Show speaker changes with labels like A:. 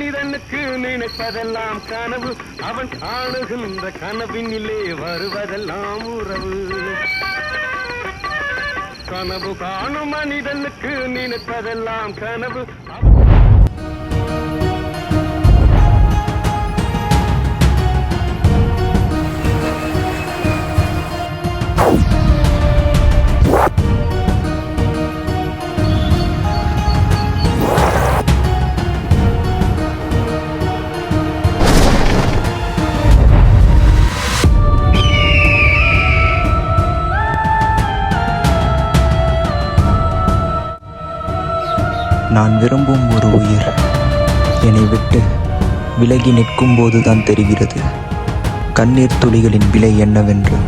A: மனிதனுக்கு நினைப்பதெல்லாம் கனவு, அவன் காணுகின்ற கனவினிலே வருவதெல்லாம் உறவு. கனவு காணும் மனிதனுக்கு நினைப்பதெல்லாம் கனவு.
B: நான் விரும்பும் ஒரு உயிர் என்னை விட்டு விலகி நிற்கும்போதுதான் தெரிகிறது கண்ணீர் துளிகளின் விலை என்னவென்று.